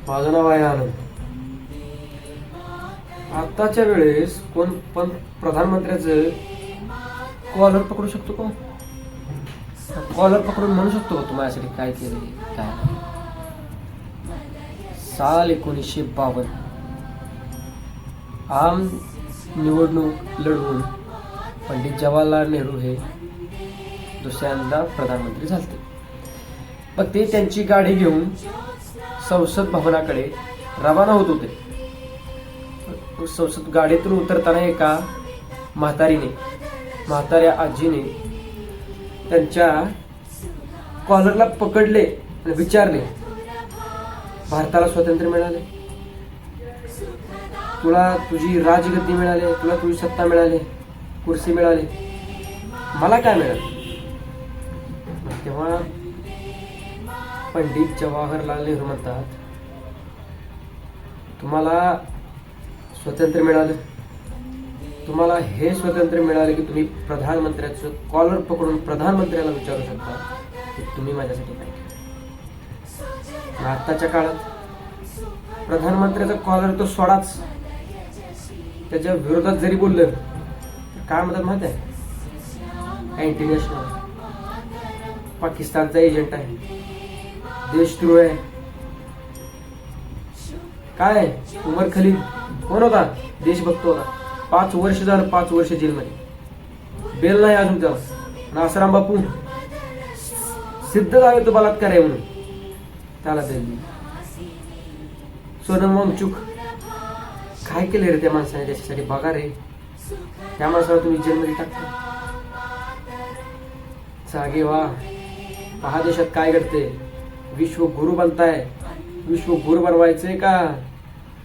माझं नाव आहे आनंद. आताच्या वेळेस कोण पण प्रधानमंत्र्याचं कॉलर पकडू शकतो का? कॉलर पकडून म्हणू शकतो का तुम्हाला काय केलं काय नाही? साल 1952 आम निवडणूक लढवून पंडित जवाहरलाल नेहरू हे दुसऱ्यांदा प्रधानमंत्री झाले. मग ते त्यांची गाडी घेऊन संसद भवनाकडे रवाना होत होते. संसद गाडीतून उतरताना एका म्हाताऱ्या आजीने त्यांच्या कॉलरला पकडले आणि विचारले, भारताला स्वातंत्र्य मिळाले, तुला तुझी राजगद्दी मिळाली, तुला तुझी सत्ता मिळाली, कुर्सी मिळाली, मला काय मिळालं? तेव्हा पंडित जवाहरलाल नेहरू म्हणतात, तुम्हाला स्वातंत्र्य मिळालं, तुम्हाला हे स्वातंत्र्य मिळाले की तुम्ही प्रधानमंत्र्याचं कॉलर पकडून प्रधानमंत्र्याला विचारू शकता की तुम्ही माझ्यासाठी काय केलं. आताच्या काळात प्रधानमंत्र्याचा कॉलर तो सोडाच, त्याच्या विरोधात जरी बोललं तर काय म्हणतात माहिती आहे? इंटरनॅशनल पाकिस्तानचा एजंट आहे, देशद्रोह आहे. काय उमर खलीद कोण होता? देशभक्त होता. 5 वर्ष झालं, 5 वर्ष जेलमध्ये, बेल नाही अजून त्याला. आणि आसाराम बापू सिद्ध झाले तो बलात्कार आहे म्हणून त्याला बेल दिली. सोनम वांगचुक काय केले रे त्या माणसाने त्याच्यासाठी? बघा रे, त्या माणसाला तुम्ही जेलमध्ये टाकता. जागे वा, पहा देशात काय घडते. विश्वगुरु बनताय, विश्वगुरु बनवायचंय का